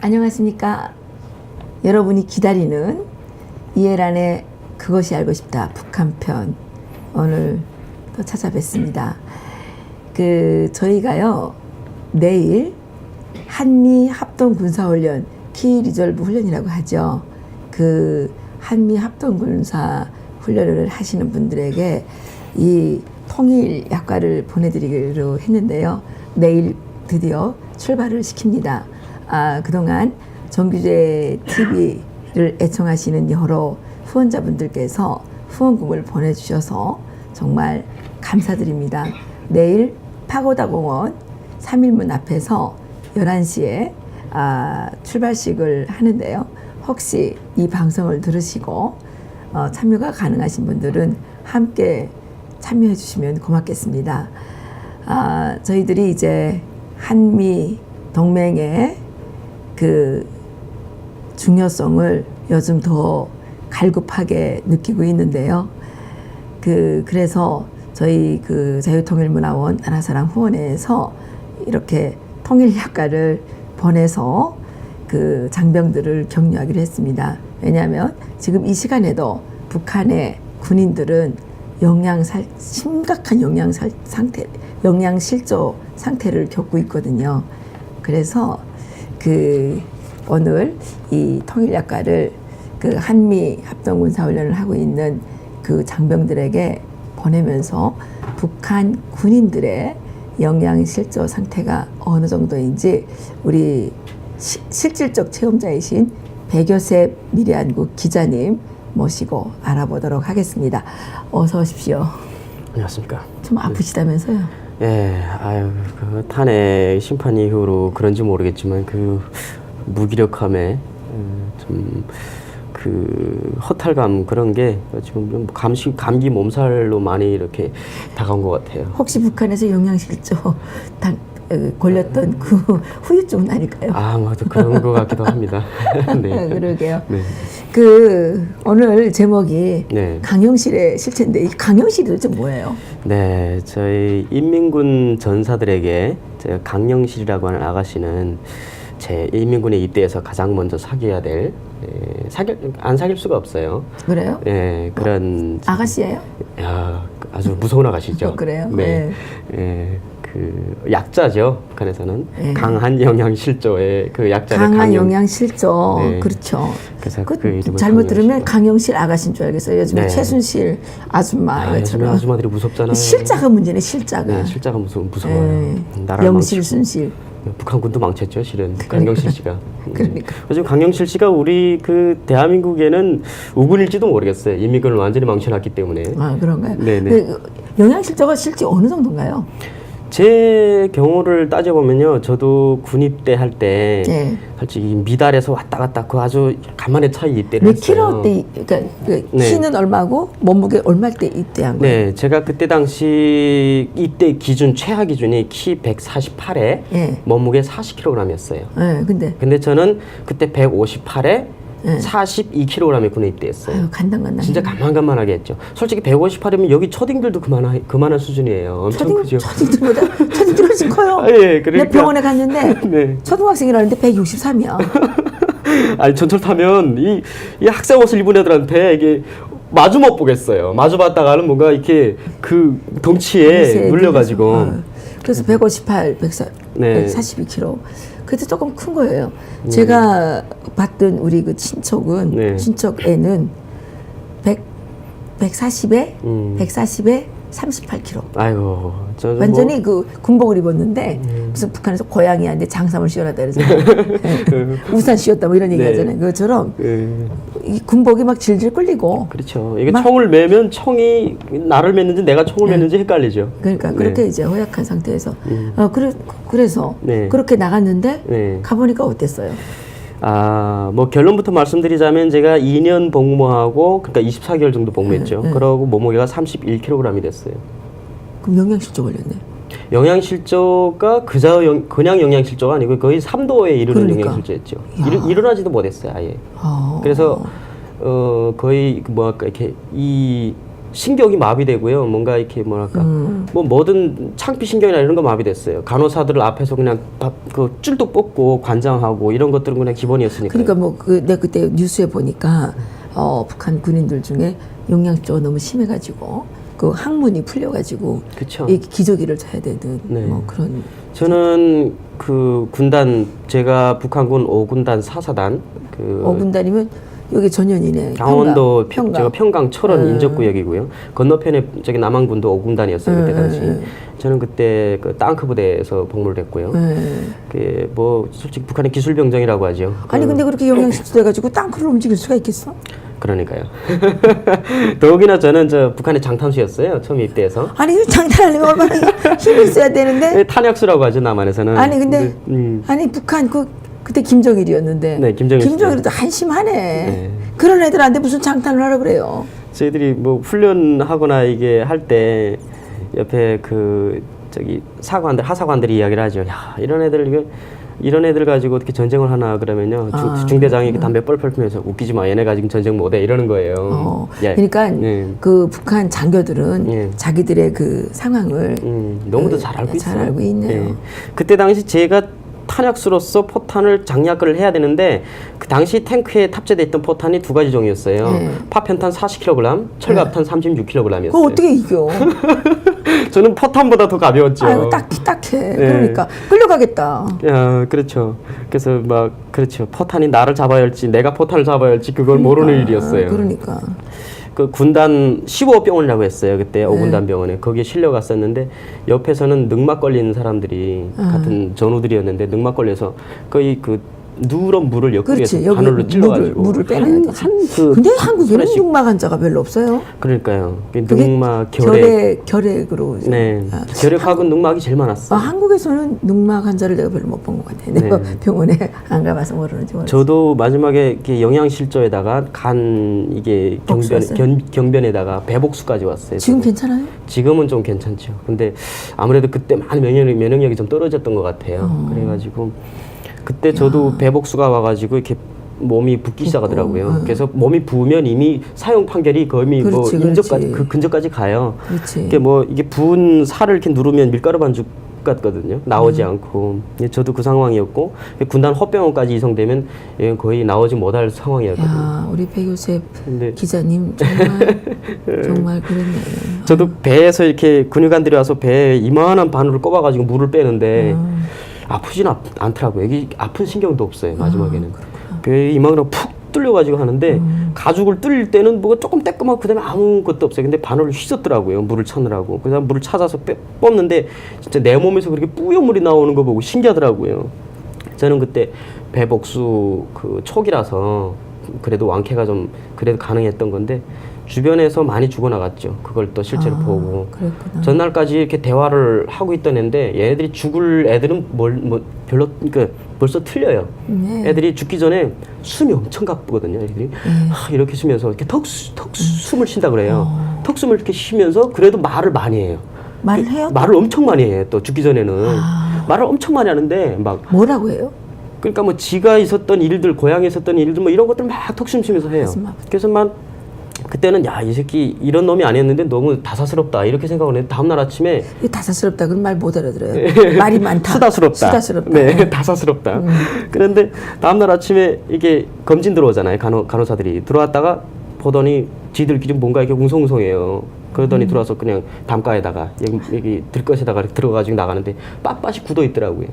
안녕하십니까. 여러분이 기다리는 이해란의 그것이 알고 싶다 북한편 오늘 또 찾아뵙습니다. 저희가요 내일 한미 합동 군사훈련 키 리졸브 훈련이라고 하죠. 한미 합동 군사 훈련을 하시는 분들에게 이 통일 약과를 보내드리기로 했는데요. 내일 드디어 출발을 시킵니다. 그동안 정규제 TV를 애청하시는 여러 후원자분들께서 후원금을 보내주셔서 정말 감사드립니다. 내일 파고다공원 3일문 앞에서 11시에 출발식을 하는데요. 혹시 이 방송을 들으시고 참여가 가능하신 분들은 함께 참여해 주시면 고맙겠습니다. 저희들이 이제 한미 동맹의 중요성을 요즘 더 갈급하게 느끼고 있는데요. 그래서 저희 자유통일문화원 나라사랑 후원회에서 이렇게 통일약과를 보내서 장병들을 격려하기로 했습니다. 왜냐하면 지금 이 시간에도 북한의 군인들은 심각한 영양실조 상태를 겪고 있거든요. 그래서 오늘 이 통일약과를 한미 합동군사훈련을 하고 있는 장병들에게 보내면서 북한 군인들의 영양실조 상태가 어느 정도인지 우리 실질적 체험자이신 백여셉 미래한국 기자님 모시고 알아보도록 하겠습니다. 어서 오십시오. 안녕하십니까. 좀 아프시다면서요? 예, 탄핵 심판 이후로 그런지 모르겠지만 무기력함에 좀 허탈감 그런 게 지금 좀 감기 몸살로 많이 이렇게 다가온 것 같아요. 혹시 북한에서 영양실조 걸렸던 후유증은 아닐까요? 맞아 그런 것 같기도 합니다. 네. 그러게요. 네. 오늘 제목이 네. 강영실의 실체인데 이 강영실이 도대체 뭐예요? 네, 저희 인민군 전사들에게 제가 강영실이라고 하는 아가씨는 제 인민군에 입대해서 가장 먼저 사귀어야 될 안 사귈 수가 없어요. 그래요? 예, 그런 아가씨예요? 야, 아주 무서운 아가씨죠. 그래요? 네. 예, 약자죠. 북한에서는 네. 강한 영양실조의 약자를 강한 영양실조. 네. 그렇죠. 그래서 잘못 들으면 강영실 아가씨인 줄 알겠어요. 요즘에 네. 최순실 아줌마 요즘에 아줌마들이 무섭잖아요. 실자가 문제네. 실자가. 네, 실자가 무서워요. 네. 나라를 영실, 망치고. 순실. 북한군도 망쳤죠, 실은. 강영실 씨가. 그러니까. 요즘 강영실 씨가 우리 대한민국에는 우군일지도 모르겠어요. 인민군을 완전히 망쳐놨기 때문에. 그런가요? 네네. 영양실조가 실제 어느 정도인가요? 제 경우를 따져보면요. 저도 군입대 할 때 네. 솔직히 미달에서 왔다 갔다 아주 간만에 차이 입대를 몇 했어요. 킬로 때, 그러니까 네. 키는 얼마고 몸무게 얼마 때 입대한 거예요? 네, 제가 그때 당시 입대 기준 최하 기준이 키 148에 네. 몸무게 40kg이었어요. 네, 근데 저는 그때 158에 네. 42kg에 군에 입대했어요. 간당간당. 진짜 간만간만하게 했죠. 솔직히 158이면 여기 초딩들도 그만한 수준이에요. 엄청 크죠. 초딩들보다 훨씬 커요. 예, 그러니까. 내 병원에 갔는데 네. 초등학생이라는데 163이야. 아니 전철 타면 이 학생 옷을 입은 애들한테 이게 마주 못 보겠어요. 마주 봤다가는 뭔가 이렇게 덩치에 물려가지고. 그래서 158, 104, 네. 142kg. 그래도 조금 큰 거예요. 제가 봤던 우리 친척은, 네. 친척 애는 140에 38kg. 아이고, 완전히 군복을 입었는데 무슨 북한에서 고양이한테 장삼을 씌워놨다 그래서 우산 씌웠다 뭐 이런 얘기 네. 하잖아요. 그것처럼 이 군복이 막 질질 끌리고. 그렇죠. 이게 총을 매면 총이 나를 맸는지 내가 총을 맸는지 헷갈리죠. 그러니까 그렇게 이제 허약한 상태에서 그래서 네. 그렇게 나갔는데 네. 가보니까 어땠어요? 결론부터 말씀드리자면 제가 2년 복무하고 그러니까 24개월 정도 복무했죠. 그러고 몸무게가 31kg이 됐어요. 그럼 영양실조 걸렸네. 영양실조가 그냥 영양실조가 아니고 거의 3도에 이르는 영양실조였죠. 일어나지도 못했어요, 아예. 그래서 거의 이렇게 이 신경이 마비되고요. 뭔가 이렇게 뭐랄까 뭐 뭐든 창피신경이나 이런 거 마비됐어요. 간호사들 앞에서 그냥 그 줄도 뽑고 관장하고 이런 것들은 그냥 기본이었으니까. 그러니까 뭐 내가 그때 뉴스에 보니까 북한 군인들 중에 영양적으로 너무 심해가지고 그 항문이 풀려가지고 그쵸. 이 기저귀를 차야 되는 네. 뭐 그런. 저는 그 군단 제가 북한군 5군단 4사단 그 5군단이면 여기 전현이네. 강원도 평강. 제가 평강 철원 인접구역이고요. 건너편에 저기 남한군도 5군단이었어요 그때 당시. 저는 그때 그 땅크 부대에서 복무를 했고요. 그 뭐 솔직히 북한의 기술병정이라고 하죠. 아니 근데 그렇게 영양실조돼가지고 땅크를 움직일 수가 있겠어? 그러니까요. 더욱이나 저는 저 북한의 장탄수였어요. 처음 입대해서. 아니 이거 장난하려면 얼마나 힘이 있어야 되는데. 탄약수라고 하죠 남한에서는. 아니 근데 아니 북한 그때 김정일이었는데. 네, 김정일도 한심하네. 네. 그런 애들한테 무슨 장탄을 하라 그래요. 저희들이 뭐 훈련하거나 이게 할 때 옆에 그 저기 하사관들이 이야기를 하죠. 야 이런 애들 가지고 어떻게 전쟁을 하나 그러면요. 중대장이 이렇게 담배 뻘뻘 피면서 웃기지 마. 얘네가 지금 전쟁 못해 이러는 거예요. 그러니까 그 북한 장교들은 자기들의 그 상황을 너무도 잘 알고 있어요. 잘 알고 있네요. 예. 그때 당시 제가 탄약수로서 포탄을 장약을 해야 되는데 그 당시 탱크에 탑재돼 있던 포탄이 두 가지 종이었어요. 파편탄 40kg, 철갑탄 36kg이었어요. 그거 어떻게 이겨? 저는 포탄보다 더 가벼웠죠. 아이고 딱해. 그러니까 끌려가겠다. 야, 그렇죠. 그래서 막 그렇죠. 포탄이 나를 잡아야 할지 내가 포탄을 잡아야 할지 그걸 모르는 일이었어요. 그러니까. 그 군단 15병원이라고 했어요. 그때 5군단 병원에. 거기에 실려갔었는데 옆에서는 늑막 걸린 사람들이 같은 전우들이었는데 늑막 걸려서 거의 그 누런 물을 옆구리에서 바늘로 찔러가지고 물을 빼내야 되지. 근데 한국에는 늑막 환자가 별로 없어요. 그러니까요. 늑막 결핵으로. 네. 결핵하고 늑막이 제일 많았어요. 한국에서는 늑막 환자를 내가 별로 못 본 것 같아. 내가 병원에 안 가봐서 모르는지 모르겠어요. 저도 마지막에 이렇게 영양실조에다가 간 이게 경변에다가 배복수까지 왔어요. 지금 괜찮아요? 지금은 좀 괜찮죠. 근데 아무래도 그때 많이 면역력이 좀 떨어졌던 것 같아요. 그래가지고 그때 저도 배복수가 와가지고 이렇게 몸이 붓기 시작하더라고요. 그래서 몸이 부으면 이미 사용 판결이 거의 뭐 인접까지 그 근접까지 가요. 이게 뭐 이게 부은 살을 이렇게 누르면 밀가루 반죽 같거든요. 나오지 않고. 저도 그 상황이었고 군단 헌병원까지 이송되면 거의 나오지 못할 상황이었거든요. 야, 우리 배교셉 기자님 정말 그랬네요. 저도 배에서 이렇게 근육안들이 와서 배에 이만한 바늘을 꼽아가지고 물을 빼는데 아프진 않더라고요. 여기 아픈 신경도 없어요. 마지막에는. 배에 이만한 푹 뚫려가지고 하는데 가죽을 뚫릴 때는 뭐가 조금 떼끔하고 그다음에 아무것도 없어요. 근데 바늘을 휘젓더라고요. 물을 찾느라고. 그래서 물을 찾아서 뽑는데 진짜 내 몸에서 그렇게 뿌연 물이 나오는 거 보고 신기하더라고요. 저는 그때 배복수 그 초기라서 그래도 완쾌가 좀 그래도 가능했던 건데 주변에서 많이 죽어나갔죠. 그걸 또 실제로 보고. 그랬구나. 전날까지 이렇게 대화를 하고 있던 애인데 얘네들이 죽을 애들은 별로 그러니까 벌써 틀려요. 애들이 죽기 전에 숨이 엄청 가쁘거든요. 애들이 이렇게 쉬면서 이렇게 숨을 쉰다 그래요. 턱숨을 이렇게 쉬면서 그래도 말을 많이 해요. 말을 해요? 말을 엄청 많이 해요. 또 죽기 전에는 말을 엄청 많이 하는데 막 뭐라고 해요? 그러니까 뭐 지가 있었던 일들, 고향에 있었던 일들 뭐 이런 것들 막 턱숨 쉬면서 해요. 그래서 막 그때는 야, 이 새끼 이런 놈이 아니었는데 너무 다사스럽다 이렇게 생각을 했는데 다음날 아침에 다사스럽다 그런 말 못 알아들어요. 말이 많다. 수다스럽다. 네, 다사스럽다. 그런데 다음날 아침에 이게 검진 들어오잖아요. 간호사들이 들어왔다가 보더니 지들끼리 뭔가 이렇게 웅성웅성해요. 그러더니 들어와서 그냥 담가에다가 여기 들것에다가 들어가지고 나가는데 빳빳이 굳어 있더라고요.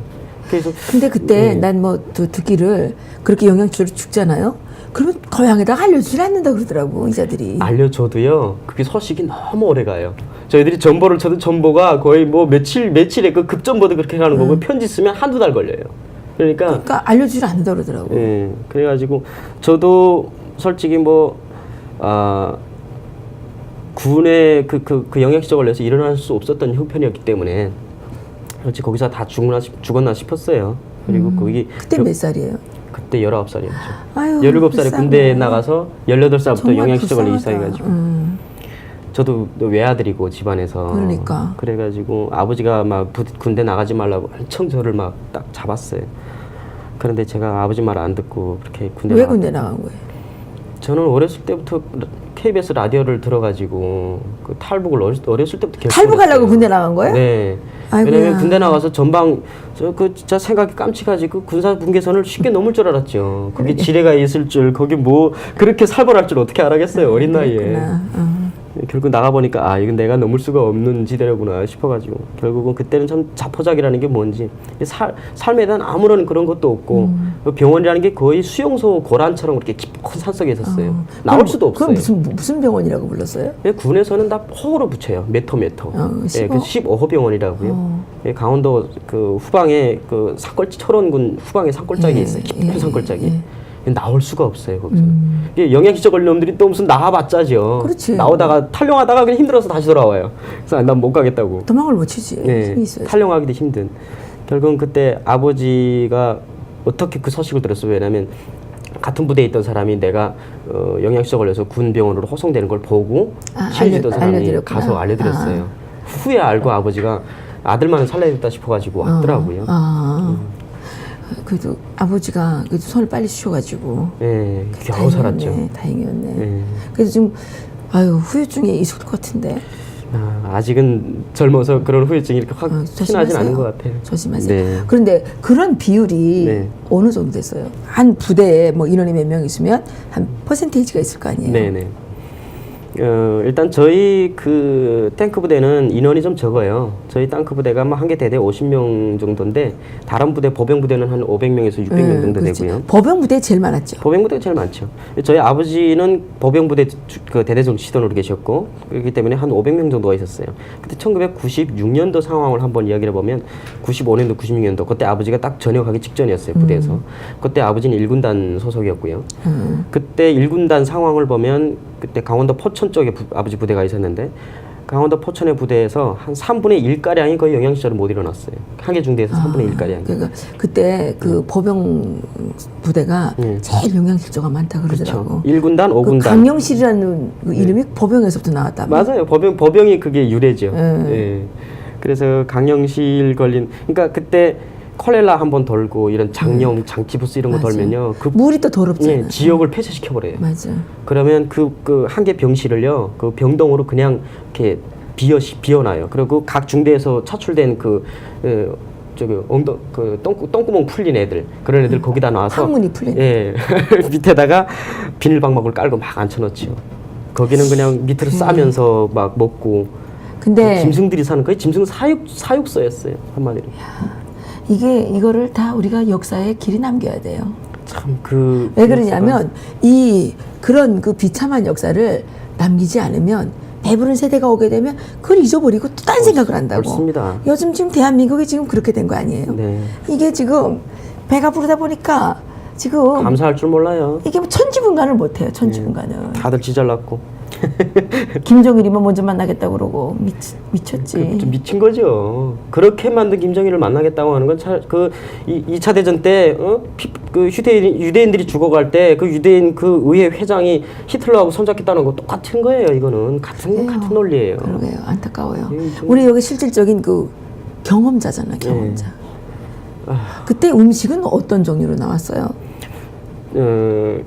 그래서 근데 그때 난 뭐 듣기를 그렇게 영양실조로 죽잖아요. 그러면 고향에다가 알려주지 않는다 그러더라고 이자들이. 알려줘도요. 그게 소식이 너무 오래 가요. 저희들이 전보를 쳐도 전보가 거의 뭐 며칠에 그 급전보도 그렇게 가는 거고 편지 쓰면 한두 달 걸려요. 그러니까 알려주지 않는다 그러더라고. 예. 그래가지고 저도 솔직히 군의 그 영양실조 걸려서 일어날 수 없었던 형편이었기 때문에 솔직히 거기서 다 죽었나 싶었어요. 그리고 거기 그때 몇 살이에요? 그때 19살이었죠. 아유, 17살에 군대에 나가서 18살부터 영양실조 걸리기 시작해가지고 저도 외아들이고 집안에서 그러니까 그래가지고 아버지가 막 군대 나가지 말라고 엄청 저를 막 딱 잡았어요. 그런데 제가 아버지 말 안 듣고 그렇게 군대 왜 군대 나간 거예요? 저는 어렸을 때부터 KBS 라디오를 들어가지고 그 탈북을 어렸을 때부터 결심했어요. 탈북하려고 군대 나간 거예요? 네. 아이고야. 왜냐면 군대 나가서 전방 진짜 생각이 깜찍하지 그 군사 분계선을 쉽게 넘을 줄 알았죠. 그게 지뢰가 있을 줄 거기 뭐 그렇게 살벌할 줄 어떻게 알았겠어요 어린 나이에. 그랬구나. 결국 나가보니까 아 이건 내가 넘을 수가 없는 지대로구나 싶어가지고 결국은 그때는 참 자포자기라는 게 뭔지 삶에 대한 아무런 그런 것도 없고 병원이라는 게 거의 수용소 고란처럼 그렇게 깊은 산속에 있었어요. 나올 수도 없어요. 그럼 무슨 병원이라고 불렀어요? 예, 군에서는 다 호로 붙여요. 메터. 예, 15? 그 15호 병원이라고요. 예, 강원도 그 후방에 그 철원군 후방에 산골짜기 있어요. 깊은 산골짜기. 나올 수가 없어요 거기서. 영양실조 걸린 놈들이 또 무슨 나와봤자죠. 그렇지. 나오다가 탈영하다가 그냥 힘들어서 다시 돌아와요. 그래서 난 못 가겠다고. 도망을 못 치지. 네, 힘이 있어야지. 탈영하기도 힘든. 결국은 그때 아버지가 어떻게 그 소식을 들었어요. 왜냐면 같은 부대에 있던 사람이 내가 영양실조 걸려서 군 병원으로 호송되는 걸 보고 실지던 사람이 알려드렸구나. 가서 알려드렸어요. 후에 알고 아버지가 아들만은 살려야겠다 싶어가지고 왔더라고요. 그래도 아버지가 그래도 손을 빨리 쑤셔가지고 예, 겨우 살았죠. 다행이었네. 예. 그래서 지금 후유증이 있을 것 같은데. 아직은 젊어서 그런 후유증이 이렇게 확 티나진 않은 것 같아요. 조심하세요. 네. 그런데 그런 비율이 네. 어느 정도 됐어요? 한 부대에 뭐 인원이 몇 명 있으면 한 퍼센테이지가 있을 거 아니에요? 네네. 일단 저희 그 탱크 부대는 인원이 좀 적어요. 저희 탱크 부대가 뭐 한 개 대대 50명 정도인데 다른 부대 보병 부대는 한 500명에서 600명 정도 그렇지. 되고요. 보병 부대 제일 많았죠. 보병 부대가 제일 많죠. 저희 아버지는 보병 부대 그 대대장 시도로 계셨고 그렇기 때문에 한 500명 정도가 있었어요. 그때 1996년도 상황을 한번 이야기를 해보면 95년도, 96년도 그때 아버지가 딱 전역하기 직전이었어요 부대에서. 그때 아버지는 1군단 소속이었고요. 그때 1군단 상황을 보면 그때 강원도 포천 쪽에 아버지 부대가 있었는데 강원도 포천의 부대에서 한 3분의 1가량이 거의 영양실조를 못 일어났어요. 한개 중대에서 3분의 1가량이. 그러니까 그때 그 보병 부대가 제일 영양실조가 많다 그러더라고. 그렇죠. 1군단, 5군단. 그 강령실이라는 그 이름이 보병에서부터 나왔다. 맞아요. 보병이 그게 유래죠. 예. 그래서 강령실 걸린 그러니까 그때 콜레라 한번 돌고 이런 장염, 장티푸스 이런 거 맞아. 돌면요. 그 물이 또 더럽잖아요. 예, 지역을 폐쇄시켜 버려요. 맞아. 그러면 그 한 개 병실을요, 그 병동으로 그냥 이렇게 비워놔요. 그리고 각 중대에서 차출된 저기 똥구멍 풀린 애들 그런 애들 거기다 놔서 항문이 풀린. 예 밑에다가 비닐방막을 깔고 막 앉혀놓지요. 거기는 그냥 밑으로 싸면서 막 먹고. 근데 짐승들이 사는 거예요. 짐승 사육소였어요 한마디로. 이거를 다 우리가 역사에 길이 남겨야 돼요. 참 왜 그러냐면 그런 그 비참한 역사를 남기지 않으면 배부른 세대가 오게 되면 그걸 잊어버리고 또 딴 생각을 한다고. 그렇습니다. 요즘 지금 대한민국이 지금 그렇게 된 거 아니에요? 네. 이게 지금 배가 부르다 보니까 지금 감사할 줄 몰라요. 이게 뭐 천지분간을 못해요. 천지분간을. 다들 지잘났고. 김정일이면 먼저 만나겠다고 그러고 미쳤지. 좀 미친 거죠. 그렇게 만든 김정일을 만나겠다고 하는 건 그 2차 대전 때 그 유대인들이 죽어갈 때 그 유대인 그 의회 회장이 히틀러하고 손잡겠다는 거 똑같은 거예요. 이거는 같은 논리예요. 그러게요. 안타까워요. 우리 여기 실질적인 그 경험자잖아. 경험자. 그때 음식은 어떤 종류로 나왔어요?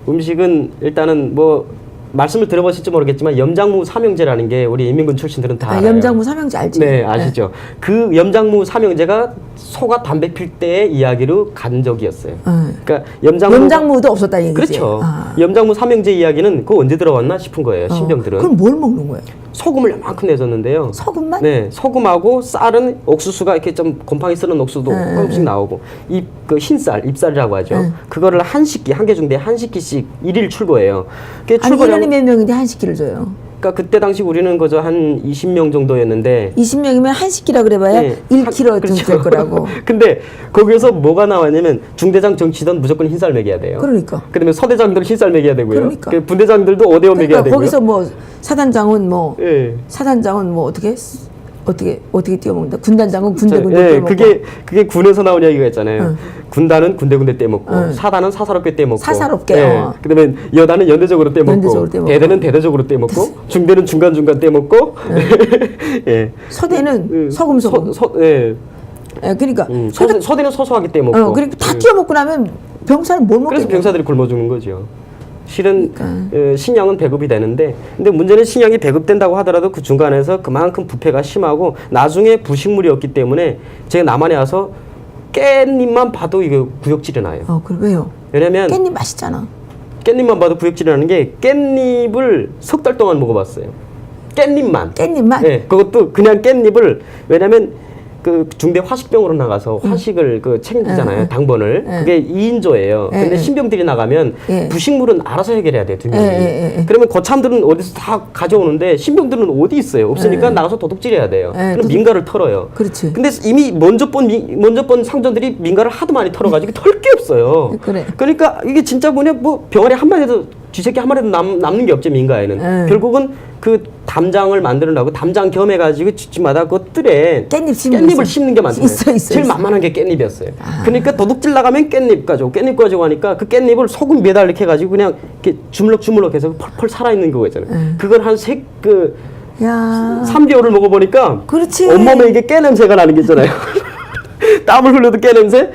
음식은 일단은 뭐 말씀을 들어보실지 모르겠지만 염장무 삼형제라는 게 우리 인민군 출신들은 다 알아요. 염장무 삼형제 알지? 네, 아시죠? 그 염장무 삼형제가 소가 담배 필 때의 이야기로 간 적이었어요. 그러니까 염장무도 없었다 얘기지. 그렇죠. 염장무 삼형제 이야기는 그거 언제 들어왔나 싶은 거예요. 신병들은. 그럼 뭘 먹는 거예요? 소금을 요만큼 내줬는데요. 소금만? 네, 소금하고 쌀은 옥수수가 이렇게 좀 곰팡이 쓰는 옥수수도 조금씩 나오고 그 흰쌀, 잎쌀이라고 하죠. 그거를 한 개 중대 한 식기씩 1일 출고해요. 아니 1년에 몇 명인데 한 식기를 줘요? 그러니까 그때 당시 우리는 그저 한 20명 정도였는데 20명이면 한 식기라 그래봐야 1kg 그렇죠. 될 거라고. 근데 거기서 뭐가 나왔냐면 중대장 정치던 무조건 흰쌀 먹여야 돼요. 그러니까. 그다음에 서대장들은 흰쌀 먹여야 되고요. 그러니까. 그 분대장들도 5대5 먹여야 되고요. 거기서 뭐 사단장은 뭐 어떻게 뛰어먹는다. 군단장은 군대 떼먹고. 그게 군에서 나온 이야기가 있잖아요. 군단은 군대 떼먹고 사단은 사사롭게 떼먹고. 그다음에 여단은 연대적으로 떼먹고. 대대는 대대적으로 떼먹고. 중대는 중간중간 떼먹고. 예. 서대는 소금. 그러니까 서대는 소소하게 떼먹고. 그리고 다 뛰어먹고 나면 병사는 뭘 먹겠냐. 그래서 병사들이 굶어 죽는 거죠. 실은 그러니까. 식량은 배급이 되는데, 근데 문제는 식량이 배급된다고 하더라도 그 중간에서 그만큼 부패가 심하고 나중에 부식물이었기 때문에 제가 남한에 와서 깻잎만 봐도 이거 구역질이 나요. 그래 왜요? 왜냐면 깻잎 맛있잖아. 깻잎만 봐도 구역질이 나는 게 깻잎을 석 달 동안 먹어봤어요. 깻잎만. 깻잎만? 네, 그것도 그냥 깻잎을, 왜냐면 그 중대 화식병으로 나가서 화식을 그 책임지잖아요. 당번을. 그게 2인조예요. 근데 신병들이 나가면 부식물은 알아서 해결해야 돼요, 두 명이. 그러면 거참들은 어디서 다 가져오는데 신병들은 어디 있어요? 없으니까 나가서 도둑질해야 돼요. 그럼 민가를 털어요. 그렇지. 근데 이미 먼저 본 상전들이 민가를 하도 많이 털어가지고 털 게 없어요. 그래. 그러니까 이게 진짜 뭐냐, 뭐 병아리 한 마리도, 쥐새끼 한 마리도 남는 게 없죠, 민가에는. 결국은 그 담장을 만들어내고 담장 겸해가지고 집집마다 그 뜰에 깻잎을 심는 게 많잖아요. 있어. 제일 만만한 게 깻잎이었어요. 그러니까 도둑질 나가면 깻잎 가지고 하니까 그 깻잎을 소금 매달 이렇게 해가지고 그냥 이렇게 주물럭 해서 펄펄 살아있는 거 있잖아요. 그걸 한 야. 3개월을 먹어보니까 그렇지. 온몸에 이게 깨 냄새가 나는 게 있잖아요. 땀을 흘려도 깨 냄새,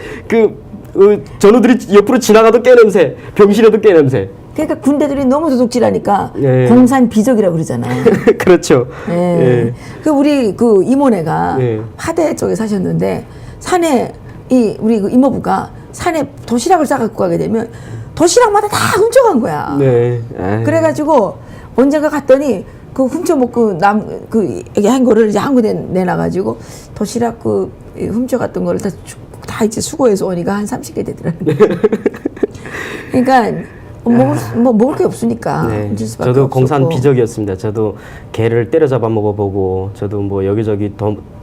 전우들이 옆으로 지나가도 깨 냄새, 병실에도 깨 냄새. 그러니까 군대들이 너무 도둑질하니까 예. 공산 비적이라고 그러잖아요. 그렇죠. 예. 예. 그 우리 그 이모네가 예. 화대 쪽에 사셨는데 산에 우리 그 이모부가 산에 도시락을 싸갖고 가게 되면 도시락마다 다 훔쳐간 거야. 네. 그래가지고 언젠가 갔더니 그 훔쳐먹고 여기 한 거를 이제 한 군데 내놔가지고 도시락 훔쳐갔던 거를 다 이제 수거해서 오니까 한 30개 되더라고요. 그러니까 먹을 게 없으니까 네. 줄 수밖에 저도 공산 없었고. 비적이었습니다. 저도 개를 때려잡아 먹어보고, 저도 뭐 여기저기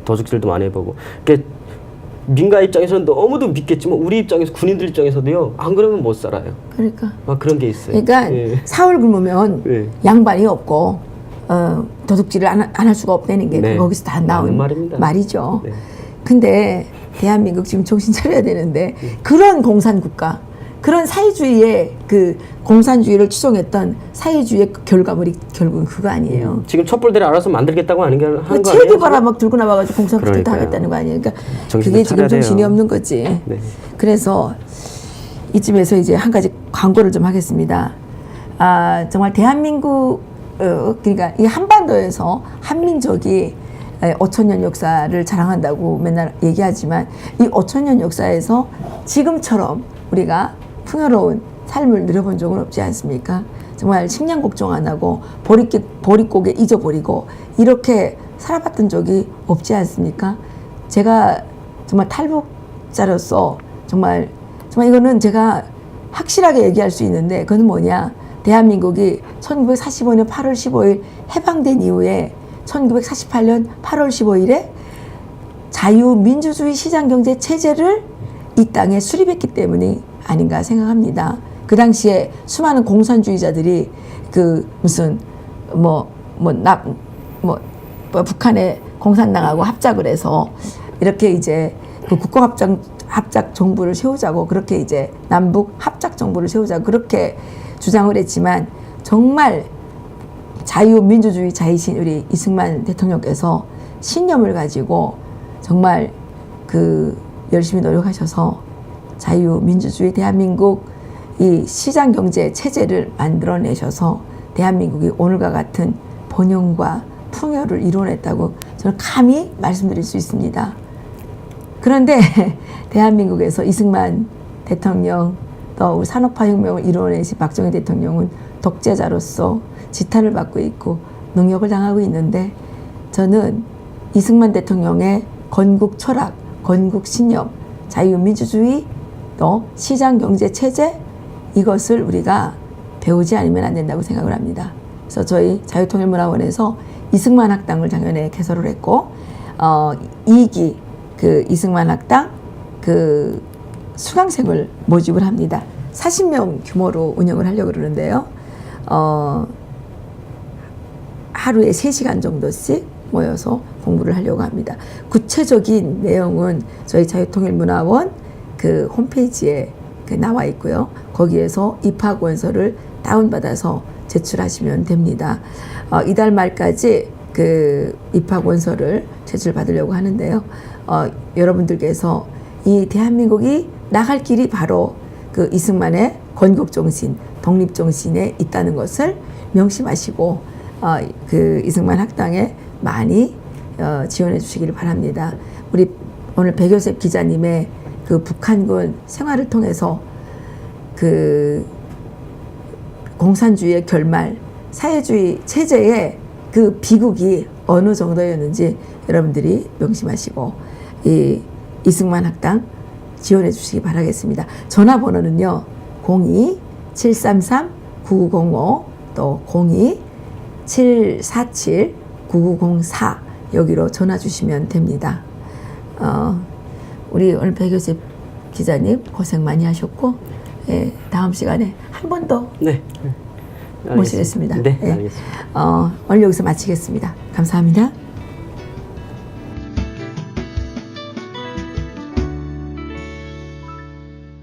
도둑질도 많이 해보고. 그러니까 민가 입장에서는 너무도 믿겠지만 우리 입장에서, 군인들 입장에서도요, 안 그러면 못 살아요. 그러니까. 막 그런 게 있어요. 그러니까 예. 사흘 굶으면 예. 양반이 없고 도둑질을 안 할 수가 없다는 게 네. 거기서 다 나온 말입니다. 말이죠. 네. 근데 대한민국 지금 정신 차려야 되는데 그런 공산국가, 그런 사회주의의 그 공산주의를 추종했던 사회주의의 결과물이 결국은 그거 아니에요. 지금 촛불들이 알아서 만들겠다고 하는 거 아니에요? 체계바라 막 들고 나와가지고 공산국가 다 그러니까요. 하겠다는 거 아니에요. 그러니까 정신을 그게 지금 차려야 정신이 돼요. 없는 거지. 네. 그래서 이쯤에서 이제 한 가지 광고를 좀 하겠습니다. 정말 대한민국, 그러니까 이 한반도에서 한민족이 5천년 역사를 자랑한다고 맨날 얘기하지만 이 5천년 역사에서 지금처럼 우리가 풍요로운 삶을 누려본 적은 없지 않습니까? 정말 식량 걱정 안 하고 보릿고개 잊어버리고 이렇게 살아봤던 적이 없지 않습니까? 제가 정말 탈북자로서 정말 이거는 제가 확실하게 얘기할 수 있는데, 그건 뭐냐, 대한민국이 1945년 8월 15일 해방된 이후에 1948년 8월 15일에 자유민주주의 시장경제 체제를 이 땅에 수립했기 때문이 아닌가 생각합니다. 그 당시에 수많은 공산주의자들이 북한에 공산당하고 합작을 해서 이렇게 이제 그 국가합작 정부를 세우자고, 그렇게 이제 남북 합작 정부를 세우자고 그렇게 주장을 했지만, 정말 자유민주주의 자이신 우리 이승만 대통령께서 신념을 가지고 정말 열심히 노력하셔서 자유민주주의 대한민국 이 시장경제 체제를 만들어내셔서 대한민국이 오늘과 같은 번영과 풍요를 이뤄냈다고 저는 감히 말씀드릴 수 있습니다. 그런데 대한민국에서 이승만 대통령, 또 우리 산업화혁명을 이뤄내신 박정희 대통령은 독재자로서 지탄을 받고 있고 능욕을 당하고 있는데, 저는 이승만 대통령의 건국 철학, 건국 신념, 자유민주주의, 또 시장경제체제, 이것을 우리가 배우지 않으면 안 된다고 생각을 합니다. 그래서 저희 자유통일문화원에서 이승만 학당을 작년에 개설을 했고, 2기 이승만 학당 수강생을 모집을 합니다. 40명 규모로 운영을 하려고 그러는데요. 하루에 3시간 정도씩 모여서 공부를 하려고 합니다. 구체적인 내용은 저희 자유통일문화원 홈페이지에 나와 있고요. 거기에서 입학 원서를 다운받아서 제출하시면 됩니다. 이달 말까지 입학 원서를 제출받으려고 하는데요. 여러분들께서 이 대한민국이 나갈 길이 바로 그 이승만의 건국 정신, 독립 정신에 있다는 것을 명심하시고 그 이승만 학당에 많이 지원해 주시기를 바랍니다. 우리 오늘 백요셉 기자님의 그 북한군 생활을 통해서 그 공산주의의 결말, 사회주의 체제의 그 비극이 어느 정도였는지 여러분들이 명심하시고 이 이승만 학당 지원해 주시기 바라겠습니다. 전화번호는요 02-733-9905 또 02-747-9904 여기로 전화 주시면 됩니다. 우리 오늘 백요셉 기자님 고생 많이 하셨고 다음 시간에 한 번 더 네. 모시겠습니다. 네, 알겠습니다. 오늘 여기서 마치겠습니다. 감사합니다.